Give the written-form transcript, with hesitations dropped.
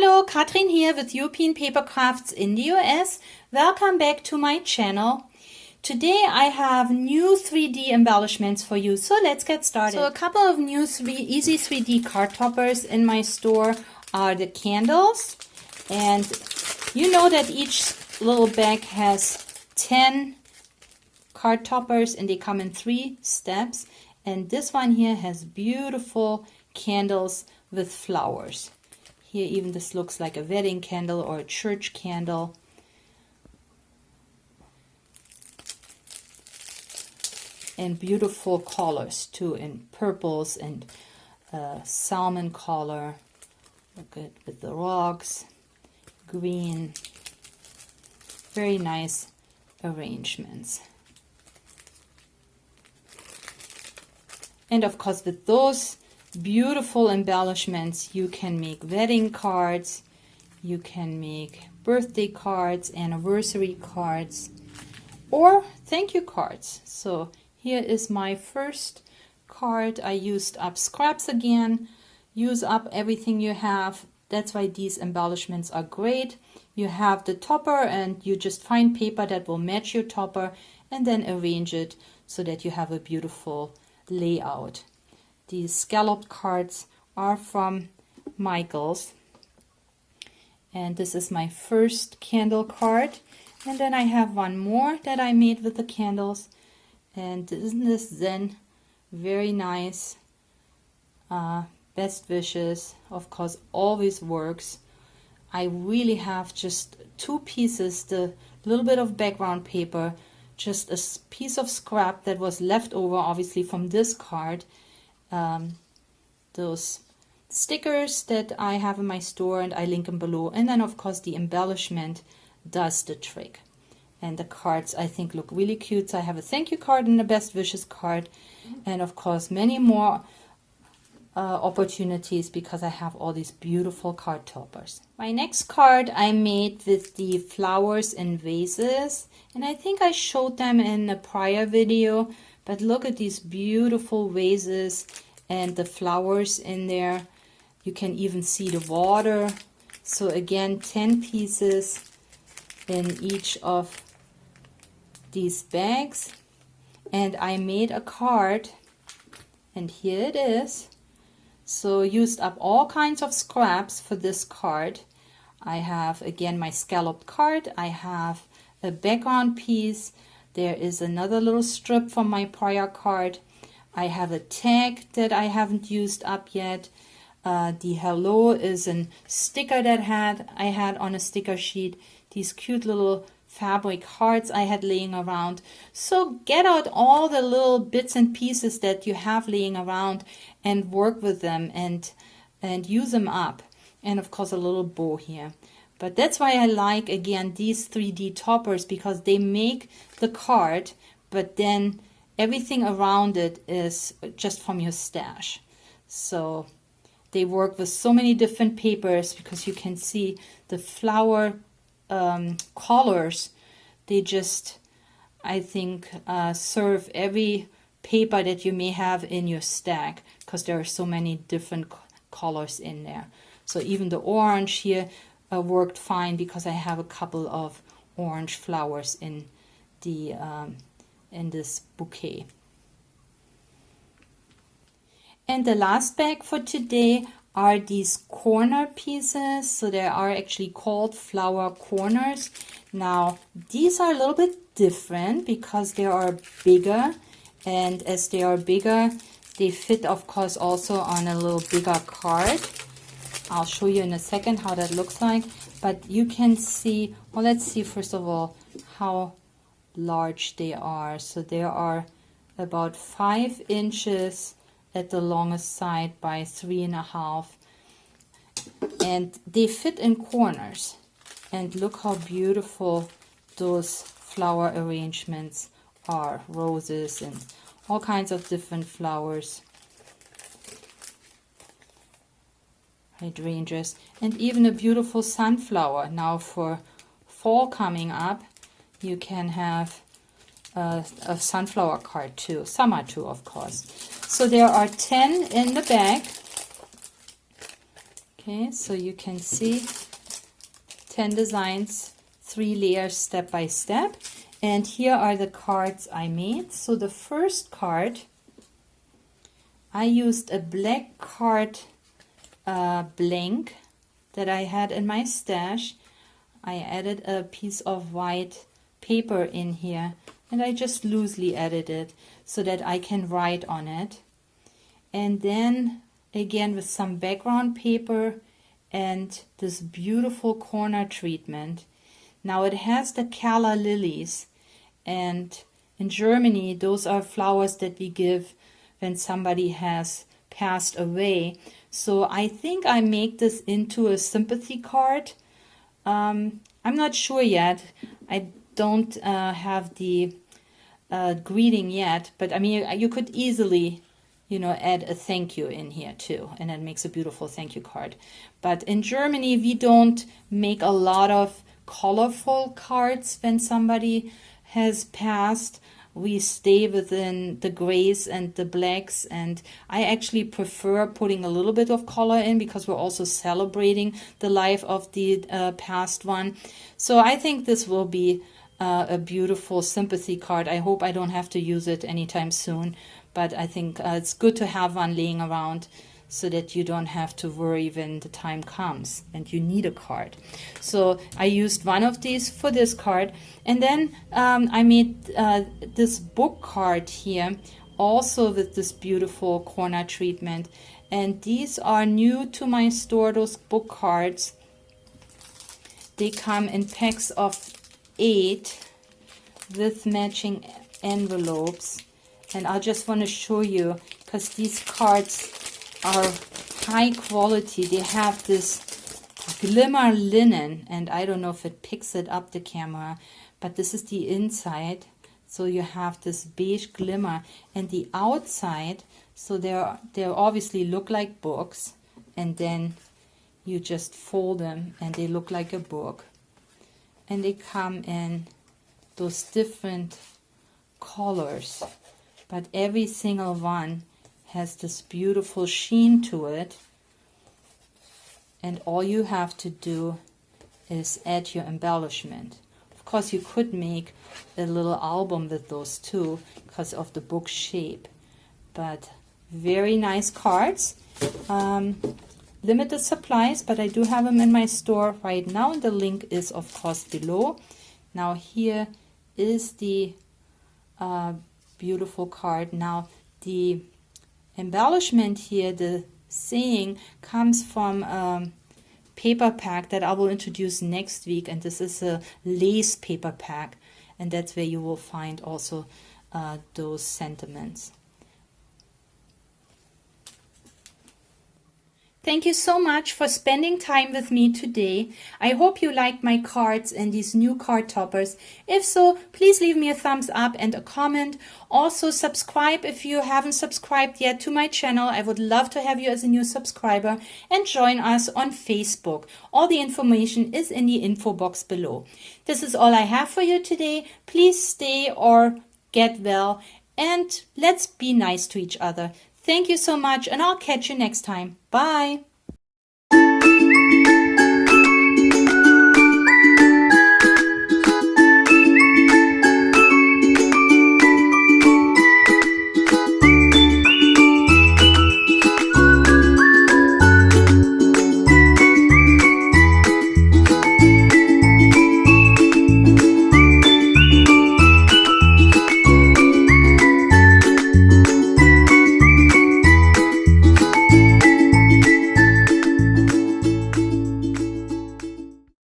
Hallo, Katrin here with European Paper Crafts in the US. Welcome back to my channel. Today I have new 3D embellishments for you, so let's get started. So a couple of new easy 3D card toppers in my store are the candles, and you know that each little bag has 10 card toppers and they come in 3 steps, and this one here has beautiful candles with flowers. Here even this looks like a wedding candle or a church candle. And beautiful colors too, in purples and salmon color. Look at with the rocks, green. Very nice arrangements. And of course with those beautiful embellishments you can make wedding cards, you can make birthday cards, anniversary cards, or thank you cards. So here is my first card. I used up scraps again. Use up everything you have. That's why these embellishments are great. You have the topper and you just find paper that will match your topper and then arrange it so that you have a beautiful layout. These scalloped cards are from Michaels. And this is my first candle card. And then I have one more that I made with the candles. And isn't this then very nice? Best wishes, of course, always works. I really have just 2 pieces, the little bit of background paper, just a piece of scrap that was left over obviously from this card. Those stickers that I have in my store, and I link them below, and then of course the embellishment does the trick. And the cards I think look really cute. So I have a thank you card and a best wishes card, and of course many more opportunities because I have all these beautiful card toppers. My next card I made with the flowers and vases, and I think I showed them in a prior video, but look at these beautiful vases and the flowers in there. You can even see the water. So again, 10 pieces in each of these bags, and I made a card, and here it is. So used up all kinds of scraps for this card. I have again my scalloped card, I have a background piece, there is another little strip from my prior card, I have a tag that I haven't used up yet. The hello is a sticker that I had on a sticker sheet. These cute little fabric hearts I had laying around. So get out all the little bits and pieces that you have laying around and work with them and use them up. And of course a little bow here. But that's why I like again these 3D toppers, because they make the card, but then everything around it is just from your stash. So they work with so many different papers because you can see the flower colors. They just, I think, serve every paper that you may have in your stack, because there are so many different colors in there. So even the orange here worked fine because I have a couple of orange flowers in the in this bouquet. And the last bag for today are these corner pieces. So they are actually called flower corners. Now these are a little bit different because they are bigger, and as they are bigger they fit of course also on a little bigger card. I'll show you in a second how that looks like, but you can see, well, let's see first of all how large they are. So they are about 5 inches at the longest side by 3.5, and they fit in corners. And look how beautiful those flower arrangements are, roses and all kinds of different flowers, hydrangeas, and even a beautiful sunflower. Now for fall coming up, you can have a sunflower card too, summer too, of course. So there are 10 in the bag. Okay, so you can see 10 designs, 3 layers step by step. And here are the cards I made. So the first card, I used a black card blank that I had in my stash. I added a piece of white paper in here, and I just loosely added it so that I can write on it. And then again with some background paper and this beautiful corner treatment. Now it has the calla lilies, and in Germany those are flowers that we give when somebody has passed away. So I think I make this into a sympathy card. I'm not sure yet. I don't have the greeting yet, but I mean you could easily, you know, add a thank you in here too, and that makes a beautiful thank you card. But in Germany we don't make a lot of colorful cards when somebody has passed. We stay within the grays and the blacks, and I actually prefer putting a little bit of color in because we're also celebrating the life of the past one. So I think this will be a beautiful sympathy card. I hope I don't have to use it anytime soon, but I think it's good to have one laying around so that you don't have to worry when the time comes and you need a card. So I used one of these for this card, and then I made this book card here also with this beautiful corner treatment, and these are new to my store, those book cards. They come in packs of 8 with matching envelopes, and I just want to show you because these cards are high quality. They have this glimmer linen, and I don't know if it picks it up, the camera, but this is the inside. So you have this beige glimmer, and the outside, so they obviously look like books, and then you just fold them and they look like a book, and they come in those different colors, but every single one has this beautiful sheen to it, and all you have to do is add your embellishment. Of course you could make a little album with those too because of the book shape, but very nice cards. Limited supplies, but I do have them in my store right now, and the link is of course below. Now here is the beautiful card. Now the embellishment here, the saying, comes from a paper pack that I will introduce next week, and this is a lace paper pack, and that's where you will find also those sentiments. Thank you so much for spending time with me today. I hope you liked my cards and these new card toppers. If so, please leave me a thumbs up and a comment. Also subscribe if you haven't subscribed yet to my channel. I would love to have you as a new subscriber, and join us on Facebook. All the information is in the info box below. This is all I have for you today. Please stay or get well, and let's be nice to each other. Thank you so much, and I'll catch you next time. Bye.